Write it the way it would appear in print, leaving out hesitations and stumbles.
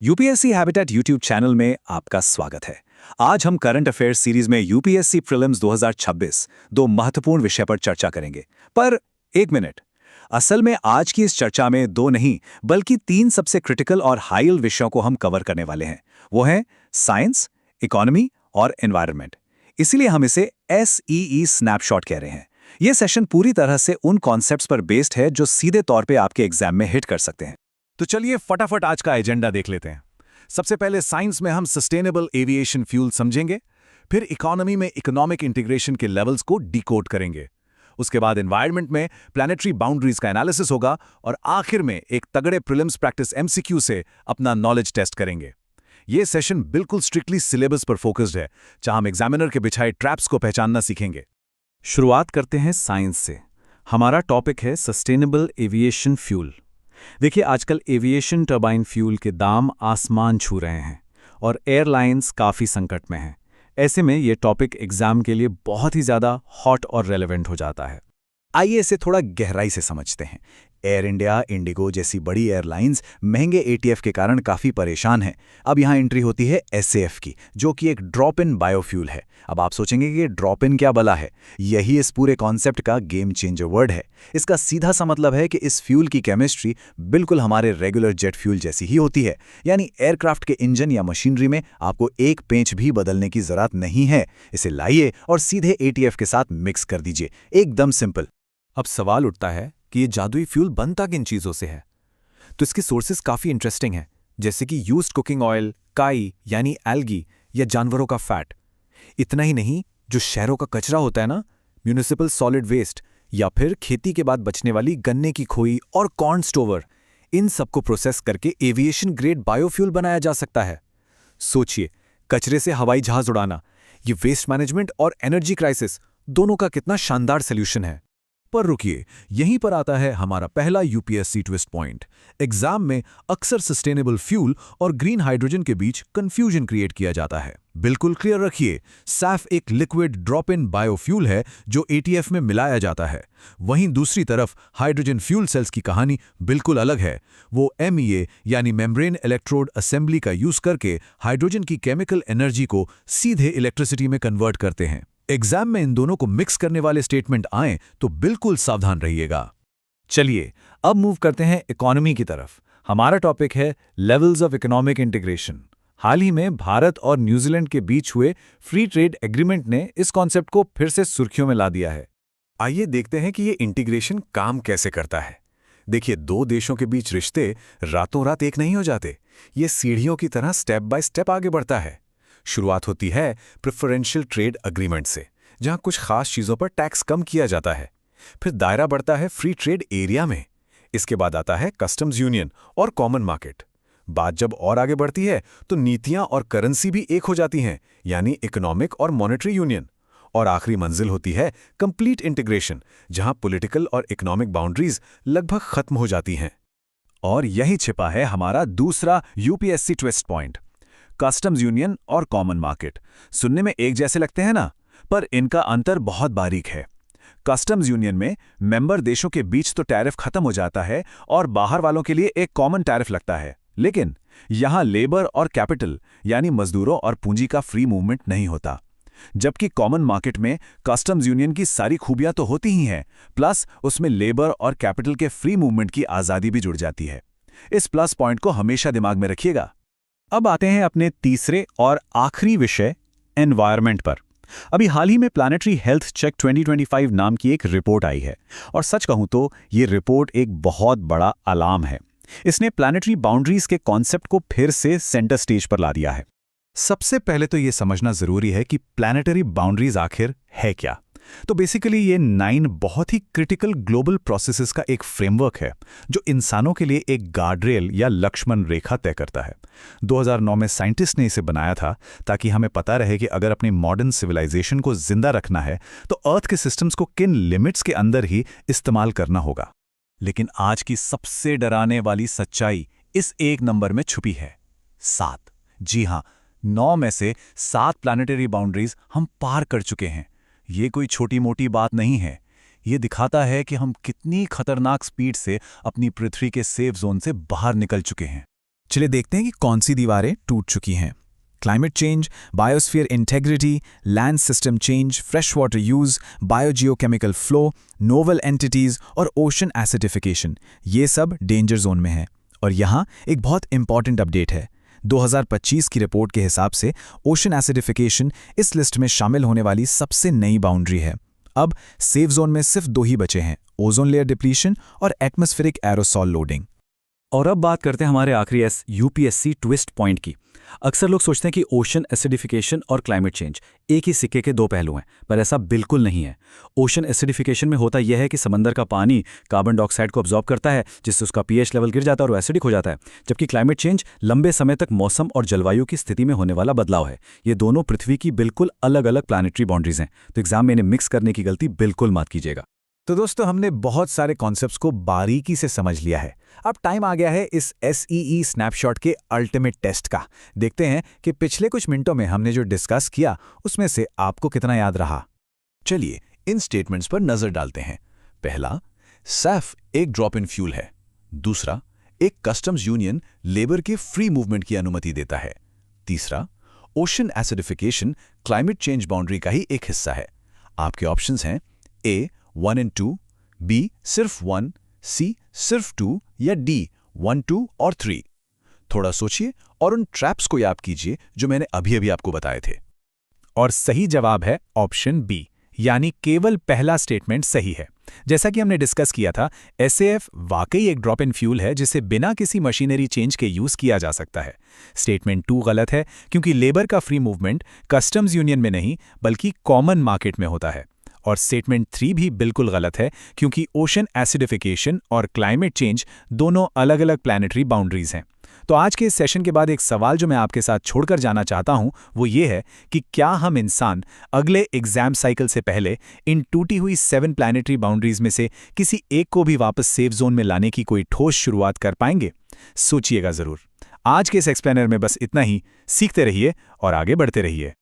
UPSC habitat YouTube channel में आपका स्वागत है। आज हम करंट अफेयर्स सीरीज में यूपीएससी प्रीलिम्स 2026 दो महत्वपूर्ण विषय पर चर्चा करेंगे। पर एक मिनट, असल में आज की इस चर्चा में दो नहीं बल्कि तीन सबसे क्रिटिकल और हाई विषयों को हम कवर करने वाले हैं। वो हैं साइंस, इकोनॉमी और एनवायरनमेंट। इसीलिए हम इसे SEE स्नैपशॉट कह रहे हैं। यह सेशन पूरी तरह से उन कॉन्सेप्ट्स पर बेस्ड है जो सीधे तौर पे आपके एग्जाम में हिट कर सकते हैं। तो चलिए फटाफट आज का एजेंडा देख लेते हैं। सबसे पहले साइंस में हम सस्टेनेबल एविएशन फ्यूल समझेंगे, फिर इकोनॉमी में इकोनॉमिक इंटीग्रेशन के लेवल्स को डिकोड करेंगे, उसके बाद एनवायरनमेंट में प्लानिटरी बाउंड्रीज का एनालिसिस होगा और आखिर में एक तगड़े प्रीलिम्स प्रैक्टिस MCQ से अपना नॉलेज टेस्ट करेंगे। यह सेशन बिल्कुल स्ट्रिक्टली सिलेबस पर फोकस्ड है, जहां हम एग्जामिनर के बिछाए ट्रैप्स को पहचानना सीखेंगे। शुरुआत करते हैं साइंस से। हमारा टॉपिक है सस्टेनेबल एविएशन फ्यूल। देखिए, आजकल एविएशन टर्बाइन फ्यूल के दाम आसमान छू रहे हैं और एयरलाइंस काफ़ी संकट में हैं। ऐसे में ये टॉपिक एग्जाम के लिए बहुत ही ज़्यादा हॉट और रेलेवेंट हो जाता है। आइए इसे थोड़ा गहराई से समझते हैं। एयर इंडिया, इंडिगो जैसी बड़ी एयरलाइंस महंगे ATF के कारण काफ़ी परेशान हैं। अब यहाँ एंट्री होती है SAF की, जो कि एक ड्रॉप इन बायोफ्यूल है। अब आप सोचेंगे कि ये ड्रॉप इन क्या भला है? यही इस पूरे कॉन्सेप्ट का गेम चेंजर वर्ड है। इसका सीधा सा मतलब है कि इस फ्यूल की केमिस्ट्री बिल्कुल हमारे रेगुलर जेट फ्यूल जैसी ही होती है। यानी एयरक्राफ्ट के इंजन या मशीनरी में आपको एक पेंच भी बदलने की जरूरत नहीं है। इसे लाइए और सीधे ATF के साथ मिक्स कर दीजिए, एकदम सिंपल। अब सवाल उठता है कि ये जादुई फ्यूल बनता किन चीज़ों से है। तो इसके सोर्सेज काफ़ी इंटरेस्टिंग हैं, जैसे कि यूज्ड कुकिंग ऑयल, काई यानी एल्गी या जानवरों का फैट। इतना ही नहीं, जो शहरों का कचरा होता है ना, म्यूनिसिपल सॉलिड वेस्ट, या फिर खेती के बाद बचने वाली गन्ने की खोई और कॉर्न स्टोवर, इन सबको प्रोसेस करके एविएशन ग्रेड बायोफ्यूल बनाया जा सकता है। सोचिए, कचरे से हवाई जहाज उड़ाना, ये वेस्ट मैनेजमेंट और एनर्जी क्राइसिस दोनों का कितना शानदार सोल्यूशन है। पर रुकिए, यहीं पर आता है हमारा पहला UPSC ट्विस्ट पॉइंट। एग्जाम में अक्सर सस्टेनेबल फ्यूल और ग्रीन हाइड्रोजन के बीच कंफ्यूजन क्रिएट किया जाता है। बिल्कुल क्लियर रखिए, SAF एक लिक्विड ड्रॉप इन बायोफ्यूल है जो ATF में मिलाया जाता है। वहीं दूसरी तरफ हाइड्रोजन फ्यूल सेल्स की कहानी बिल्कुल अलग है। वो MEA यानी मेम्ब्रेन इलेक्ट्रोड असेंबली का यूज करके हाइड्रोजन की केमिकल एनर्जी को सीधे इलेक्ट्रिसिटी में कन्वर्ट करते हैं। एग्जाम में इन दोनों को मिक्स करने वाले स्टेटमेंट आएं तो बिल्कुल सावधान रहिएगा। चलिए, अब मूव करते हैं इकोनॉमी की तरफ। हमारा टॉपिक है लेवल्स ऑफ इकोनॉमिक इंटीग्रेशन। हाल ही में भारत और न्यूजीलैंड के बीच हुए फ्री ट्रेड एग्रीमेंट ने इस कॉन्सेप्ट को फिर से सुर्खियों में ला दिया है। आइए देखते हैं कि ये इंटीग्रेशन काम कैसे करता है। देखिए, दो देशों के बीच रिश्ते रातों रात एक नहीं हो जाते। ये सीढ़ियों की तरह स्टेप बाय स्टेप आगे बढ़ता है। शुरुआत होती है प्रेफरेंशियल ट्रेड अग्रीमेंट से, जहां कुछ खास चीजों पर टैक्स कम किया जाता है। फिर दायरा बढ़ता है फ्री ट्रेड एरिया में। इसके बाद आता है कस्टम्स यूनियन और कॉमन मार्केट। बात जब और आगे बढ़ती है तो नीतियां और करेंसी भी एक हो जाती हैं, यानी इकोनॉमिक और मॉनेटरी यूनियन। और आखिरी मंजिल होती है कंप्लीट इंटीग्रेशन, जहां पॉलिटिकल और इकोनॉमिक बाउंड्रीज लगभग खत्म हो जाती हैं। और यही छिपा है हमारा दूसरा UPSC twist point, customs union और कॉमन मार्केट। सुनने में एक जैसे लगते हैं ना, पर इनका अंतर बहुत बारीक है। कस्टम्स यूनियन में मेंबर देशों के बीच तो टैरिफ खत्म हो जाता है और बाहर वालों के लिए एक कॉमन टैरिफ लगता है, लेकिन यहां लेबर और कैपिटल यानी मजदूरों और पूंजी का फ्री मूवमेंट नहीं होता। जबकि कॉमन मार्केट में कस्टम्स यूनियन की सारी खूबियां तो होती ही हैं, प्लस उसमें लेबर और कैपिटल के फ्री मूवमेंट की आज़ादी भी जुड़ जाती है। इस प्लस पॉइंट को हमेशा दिमाग में रखिएगा। अब आते हैं अपने तीसरे और आखिरी विषय, एनवायरनमेंट पर। अभी हाल ही में प्लानिटरी हेल्थ चेक 2025 नाम की एक रिपोर्ट आई है, और सच कहूं तो ये रिपोर्ट एक बहुत बड़ा अलार्म है। इसने प्लानिटरी बाउंड्रीज के कॉन्सेप्ट को फिर से सेंटर स्टेज पर ला दिया है। सबसे पहले तो ये समझना जरूरी है कि प्लानिटरी बाउंड्रीज आखिर है क्या। तो बेसिकली ये 9 बहुत ही क्रिटिकल ग्लोबल प्रोसेसेस का एक फ्रेमवर्क है, जो इंसानों के लिए एक गार्डरेल या लक्ष्मण रेखा तय करता है। 2009 में साइंटिस्ट ने इसे बनाया था ताकि हमें पता रहे कि अगर अपनी मॉडर्न सिविलाइजेशन को जिंदा रखना है तो अर्थ के सिस्टम्स को किन लिमिट्स के अंदर ही इस्तेमाल करना होगा। लेकिन आज की सबसे डराने वाली सच्चाई इस एक नंबर में छुपी है, 7। जी हां, 9 में से 7 प्लानिटरी बाउंड्रीज हम पार कर चुके हैं। ये कोई छोटी मोटी बात नहीं है। ये दिखाता है कि हम कितनी खतरनाक स्पीड से अपनी पृथ्वी के सेफ जोन से बाहर निकल चुके हैं। चलिए देखते हैं कि कौन सी दीवारें टूट चुकी हैं। Climate change, biosphere integrity, land system change, fresh water use, biogeochemical flow, novel entities और ओशन एसिडिफिकेशन, ये सब डेंजर जोन में हैं। और यहाँ एक बहुत इंपॉर्टेंट अपडेट है। 2025 की रिपोर्ट के हिसाब से ओशन एसिडिफिकेशन इस लिस्ट में शामिल होने वाली सबसे नई बाउंड्री है। अब सेफ जोन में सिर्फ 2 ही बचे हैं, ओजोन लेयर डिप्लीशन और एटमॉस्फेरिक एरोसॉल लोडिंग। और अब बात करते हैं हमारे आखिरी यूपीएससी ट्विस्ट पॉइंट की। अक्सर लोग सोचते हैं कि ओशन एसिडिफिकेशन और क्लाइमेट चेंज एक ही सिक्के के 2 पहलू हैं, पर ऐसा बिल्कुल नहीं है। ओशन एसिडिफिकेशन में होता यह है कि समंदर का पानी कार्बन डाइऑक्साइड को अब्जॉर्ब करता है, जिससे उसका पीएच लेवल गिर जाता है और वो एसिडिक हो जाता है। जबकि क्लाइमेट चेंज लंबे समय तक मौसम और जलवायु की स्थिति में होने वाला बदलाव है। ये दोनों पृथ्वी की बिल्कुल अलग अलग प्लानिटरी बाउंड्रीज हैं, तो एग्जाम में इन्हें मिक्स करने की गलती बिल्कुल मत कीजिएगा। तो दोस्तों, हमने बहुत सारे कॉन्सेप्ट्स को बारीकी से समझ लिया है। अब टाइम आ गया है इस SEE स्नैपशॉट के अल्टीमेट टेस्ट का। देखते हैं कि पिछले कुछ मिनटों में हमने जो डिस्कस किया उसमें से आपको कितना याद रहा। चलिए इन स्टेटमेंट्स पर नजर डालते हैं। पहला, सैफ एक ड्रॉप इन फ्यूल है। दूसरा, एक कस्टम्स यूनियन लेबर के फ्री मूवमेंट की अनुमति देता है। तीसरा, ocean acidification climate change boundary का ही एक हिस्सा है। आपके ऑप्शंस हैं A 1 और 2, B सिर्फ 1, C सिर्फ 2 या D 1, 2 और 3। थोड़ा सोचिए और उन ट्रैप्स को याद कीजिए जो मैंने अभी आपको बताए थे। और सही जवाब है ऑप्शन बी, यानी केवल पहला स्टेटमेंट सही है। जैसा कि हमने डिस्कस किया था, SAF वाकई एक ड्रॉप इन फ्यूल है जिसे बिना किसी मशीनरी चेंज के यूज किया जा सकता है। स्टेटमेंट 2 गलत है क्योंकि लेबर का फ्री मूवमेंट कस्टम्स यूनियन में नहीं बल्कि कॉमन मार्केट में होता है। और स्टेटमेंट 3 भी बिल्कुल गलत है क्योंकि ओशन एसिडिफिकेशन और क्लाइमेट चेंज दोनों अलग अलग प्लानिटरी बाउंड्रीज हैं। तो आज के इस सेशन के बाद एक सवाल जो मैं आपके साथ छोड़कर जाना चाहता हूं वो ये है कि क्या हम इंसान अगले एग्जाम साइकिल से पहले इन टूटी हुई 7 प्लानिटरी बाउंड्रीज में से किसी एक को भी वापस सेफ जोन में लाने की कोई ठोस शुरुआत कर पाएंगे? सोचिएगा जरूर। आज के इस एक्सप्लेनर में बस इतना ही। सीखते रहिए और आगे बढ़ते रहिए।